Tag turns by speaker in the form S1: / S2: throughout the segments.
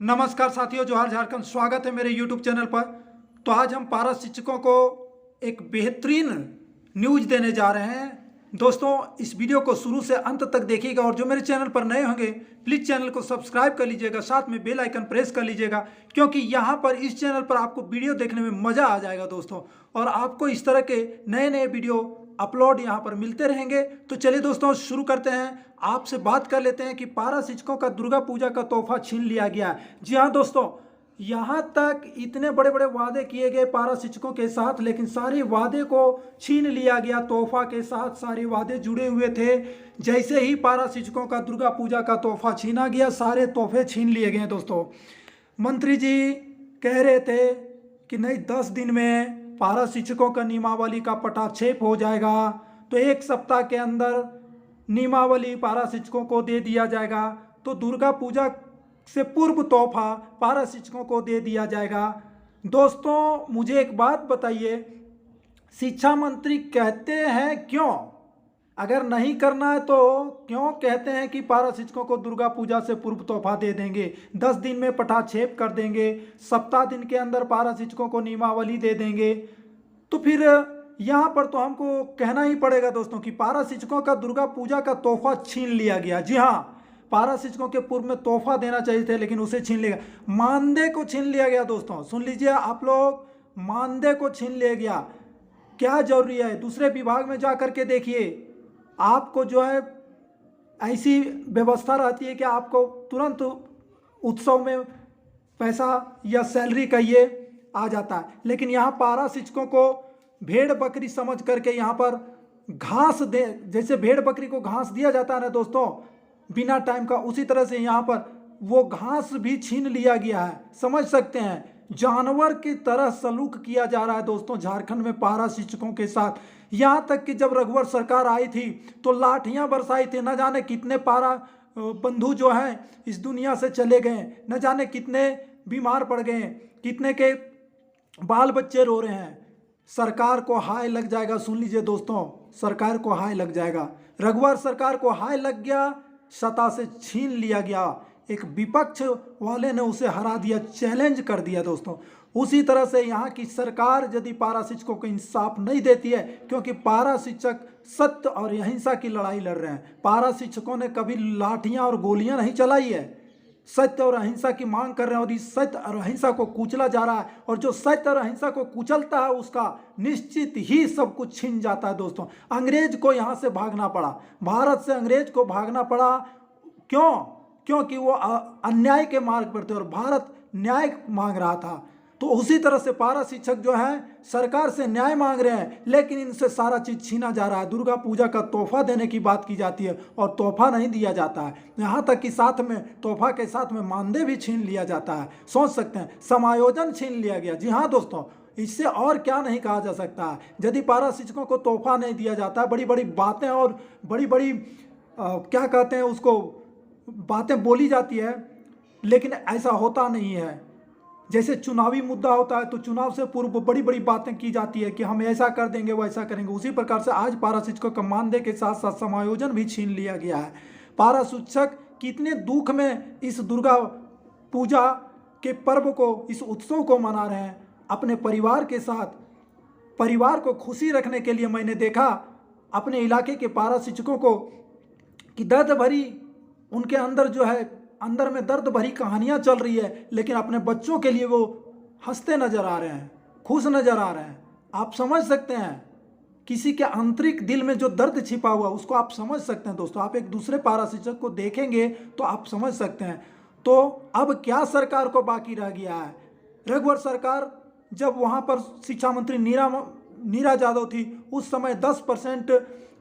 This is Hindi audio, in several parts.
S1: नमस्कार साथियों, जोहार झारखंड। स्वागत है मेरे YouTube चैनल पर। तो आज हम पारा शिक्षकों को एक बेहतरीन न्यूज़ देने जा रहे हैं। दोस्तों, इस वीडियो को शुरू से अंत तक देखिएगा और जो मेरे चैनल पर नए होंगे प्लीज़ चैनल को सब्सक्राइब कर लीजिएगा, साथ में बेल आइकन प्रेस कर लीजिएगा, क्योंकि यहाँ पर इस चैनल पर आपको वीडियो देखने में मज़ा आ जाएगा दोस्तों। और आपको इस तरह के नए नए वीडियो अपलोड यहाँ पर मिलते रहेंगे। तो चलिए दोस्तों शुरू करते हैं। आपसे बात कर लेते हैं कि पारा शिक्षकों का दुर्गा पूजा का तोहफा छीन लिया गया है। जी हाँ दोस्तों, यहाँ तक इतने बड़े बड़े वादे किए गए पारा शिक्षकों के साथ, लेकिन सारे वादे को छीन लिया गया। तोहफा के साथ सारे वादे जुड़े हुए थे। जैसे ही पारा शिक्षकों का दुर्गा पूजा का तोहफा छीना गया, सारे तोहफे छीन लिए गए दोस्तों। मंत्री जी कह रहे थे कि नहीं, 10 दिन में पारा शिक्षकों का नियमावली का पटाक्षेप हो जाएगा, तो 1 सप्ताह के अंदर नियमावली पारा शिक्षकों को दे दिया जाएगा। तो दुर्गा पूजा से पूर्व तोहफा पारा शिक्षकों को दे दिया जाएगा। दोस्तों, मुझे एक बात बताइए, शिक्षा मंत्री कहते हैं क्यों? अगर नहीं करना है तो क्यों कहते हैं कि पारा शिक्षकों को दुर्गा पूजा से पूर्व तोहफा दे देंगे, 10 दिन में पटाक्षेप कर देंगे, सप्ताह दिन के अंदर पारा शिक्षकों को नियमावली दे देंगे? तो फिर यहाँ पर तो हमको कहना ही पड़ेगा दोस्तों कि पारा शिक्षकों का दुर्गा पूजा का तोहफा छीन लिया गया। जी हाँ, पारा शिक्षकों के पूर्व में तोहफा देना चाहिए थे, लेकिन उसे छीन लिया गया। मानदेय को छीन लिया गया दोस्तों। सुन लीजिए आप लोग, मानदेय को छीन लिया गया। क्या जरूरी है? दूसरे विभाग में जा करके देखिए, आपको जो है ऐसी व्यवस्था रहती है कि आपको तुरंत उत्सव में पैसा या सैलरी कहिए आ जाता है, लेकिन यहाँ पारा शिक्षकों को भेड़ बकरी समझ करके यहाँ पर घास दे, जैसे भेड़ बकरी को घास दिया जाता है ना दोस्तों बिना टाइम का, उसी तरह से यहाँ पर वो घास भी छीन लिया गया है। समझ सकते हैं, जानवर की तरह सलूक किया जा रहा है दोस्तों झारखंड में पारा शिक्षकों के साथ। यहाँ तक कि जब रघुवर सरकार आई थी तो लाठियाँ बरसाई थी। न जाने कितने पारा बंधु जो हैं इस दुनिया से चले गए, न जाने कितने बीमार पड़ गए, कितने के बाल बच्चे रो रहे हैं। सरकार को हाय लग जाएगा। सुन लीजिए दोस्तों, सरकार को हाय लग जाएगा। रघुवर सरकार को हाय लग गया, सत्ता से छीन लिया गया। एक विपक्ष वाले ने उसे हरा दिया, चैलेंज कर दिया दोस्तों। उसी तरह से यहाँ की सरकार यदि पारा शिक्षकों को इंसाफ नहीं देती है, क्योंकि पारा शिक्षक सत्य और अहिंसा की लड़ाई लड़ रहे हैं। पारा शिक्षकों ने कभी लाठियाँ और गोलियाँ नहीं चलाई है, सत्य और अहिंसा की मांग कर रहे हैं, और इस सत्य और अहिंसा को कुचला जा रहा है। और जो सत्य और अहिंसा को कुचलता है उसका निश्चित ही सब कुछ छिन जाता है दोस्तों। अंग्रेज को यहाँ से भागना पड़ा, भारत से अंग्रेज को भागना पड़ा। क्यों? क्योंकि वो अन्याय के मार्ग पर थे और भारत न्याय मांग रहा था। तो उसी तरह से पारा शिक्षक जो है सरकार से न्याय मांग रहे हैं, लेकिन इनसे सारा चीज़ छीना जा रहा है। दुर्गा पूजा का तोहफा देने की बात की जाती है और तोहफा नहीं दिया जाता है। यहाँ तक कि साथ में तोहफा के साथ में मानदेय भी छीन लिया जाता है। सोच सकते हैं, समायोजन छीन लिया गया। जी हाँ दोस्तों, इससे और क्या नहीं कहा जा सकता है। यदि पारा शिक्षकों को तोहफा नहीं दिया जाता है, बड़ी बड़ी बातें और बड़ी बड़ी क्या कहते हैं उसको, बातें बोली जाती है, लेकिन ऐसा होता नहीं है। जैसे चुनावी मुद्दा होता है तो चुनाव से पूर्व बड़ी बड़ी बातें की जाती है कि हम ऐसा कर देंगे, वो ऐसा करेंगे। उसी प्रकार से आज पारा शिक्षकों का मानदेय के साथ साथ समायोजन भी छीन लिया गया है। पारा शिक्षक कितने दुख में इस दुर्गा पूजा के पर्व को, इस उत्सव को मना रहे हैं अपने परिवार के साथ। परिवार को खुशी रखने के लिए मैंने देखा अपने इलाके के पारा शिक्षकों को कि दर्द भरी उनके अंदर जो है, अंदर में दर्द भरी कहानियां चल रही है, लेकिन अपने बच्चों के लिए वो हंसते नजर आ रहे हैं, खुश नजर आ रहे हैं। आप समझ सकते हैं किसी के आंतरिक दिल में जो दर्द छिपा हुआ उसको आप समझ सकते हैं दोस्तों। आप एक दूसरे पारा शिक्षक को देखेंगे तो आप समझ सकते हैं। तो अब क्या सरकार को बाकी रह गया है? रघुवर सरकार जब वहाँ पर शिक्षा मंत्री नीरा यादव थी, उस समय 10%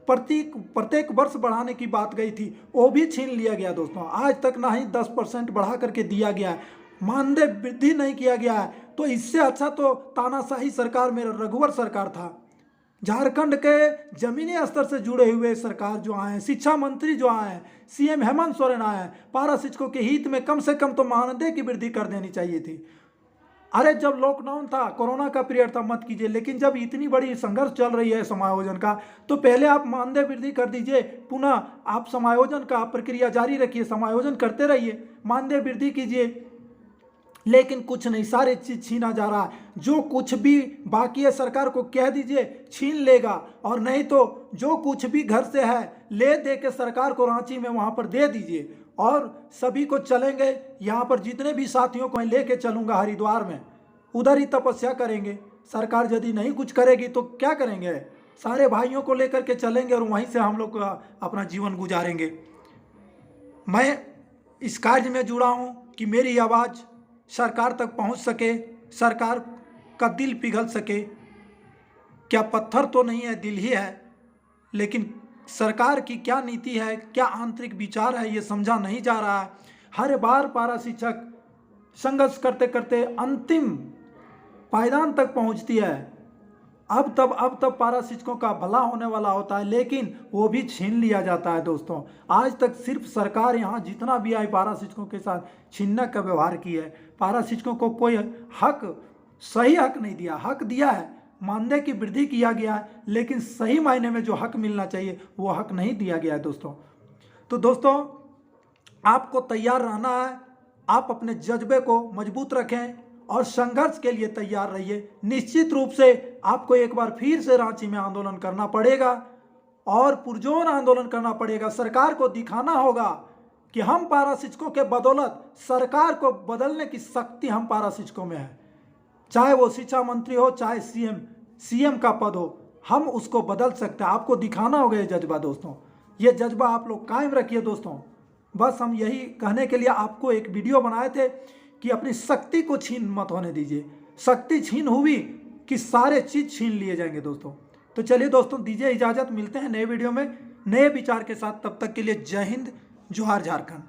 S1: प्रत्येक वर्ष बढ़ाने की बात गई थी, वो भी छीन लिया गया दोस्तों। आज तक ना ही 10% बढ़ा करके दिया गया है, मानदेय वृद्धि नहीं किया गया है। तो इससे अच्छा तो तानाशाही सरकार में रघुवर सरकार था। झारखंड के जमीनी स्तर से जुड़े हुए सरकार जो आए हैं, शिक्षा मंत्री जो आए हैं, सीएम हेमंत सोरेन आए हैं, पारा शिक्षकों के हित में कम से कम तो मानदेय की वृद्धि कर देनी चाहिए थी। अरे जब लॉकडाउन था, कोरोना का पीरियड था, मत कीजिए, लेकिन जब इतनी बड़ी संघर्ष चल रही है समायोजन का, तो पहले आप मानदेय वृद्धि कर दीजिए, पुनः आप समायोजन का प्रक्रिया जारी रखिए, समायोजन करते रहिए, मानदेय वृद्धि कीजिए। लेकिन कुछ नहीं, सारी चीज़ छीना जा रहा है। जो कुछ भी बाकी है सरकार को कह दीजिए छीन लेगा, और नहीं तो जो कुछ भी घर से है ले दे के सरकार को रांची में वहाँ पर दे दीजिए, और सभी को चलेंगे यहाँ पर जितने भी साथियों को मैं लेके चलूँगा हरिद्वार में, उधर ही तपस्या करेंगे। सरकार यदि नहीं कुछ करेगी तो क्या करेंगे, सारे भाइयों को लेकर के चलेंगे और वहीं से हम लोग अपना जीवन गुजारेंगे। मैं इस कार्य में जुड़ा हूँ कि मेरी आवाज़ सरकार तक पहुँच सके, सरकार का दिल पिघल सके। क्या पत्थर तो नहीं है, दिल ही है, लेकिन सरकार की क्या नीति है, क्या आंतरिक विचार है, ये समझा नहीं जा रहा है। हर बार पारा शिक्षक संघर्ष करते करते अंतिम पायदान तक पहुंचती है। अब तब पारा शिक्षकों का भला होने वाला होता है, लेकिन वो भी छीन लिया जाता है। दोस्तों, आज तक सिर्फ सरकार यहाँ जितना भी आई पारा शिक्षकों के साथ छीनने का व्यवहार की है। पारा शिक्षकों को कोई हक, सही हक नहीं दिया। हक दिया है, मानदेय की वृद्धि किया गया है, लेकिन सही मायने में जो हक मिलना चाहिए वो हक नहीं दिया गया है। दोस्तों, आपको तैयार रहना है। आप अपने जज्बे को मजबूत रखें और संघर्ष के लिए तैयार रहिए। निश्चित रूप से आपको एक बार फिर से रांची में आंदोलन करना पड़ेगा और पुरजोर आंदोलन करना पड़ेगा। सरकार को दिखाना होगा कि हम पारा शिक्षकों के बदौलत सरकार को बदलने की शक्ति हम पारा शिक्षकों में है। चाहे वो शिक्षा मंत्री हो, चाहे सीएम का पद हो, हम उसको बदल सकते हैं। आपको दिखाना होगा ये जज्बा। दोस्तों, ये जज्बा आप लोग कायम रखिए। दोस्तों, बस हम यही कहने के लिए आपको एक वीडियो बनाए थे कि अपनी शक्ति को छीन मत होने दीजिए। शक्ति छीन हुई कि सारे चीज़ छीन लिए जाएंगे। दोस्तों, तो चलिए दोस्तों, दीजिए इजाज़त। मिलते हैं नए वीडियो में नए विचार के साथ। तब तक के लिए जय हिंद, जोहार झारखंड।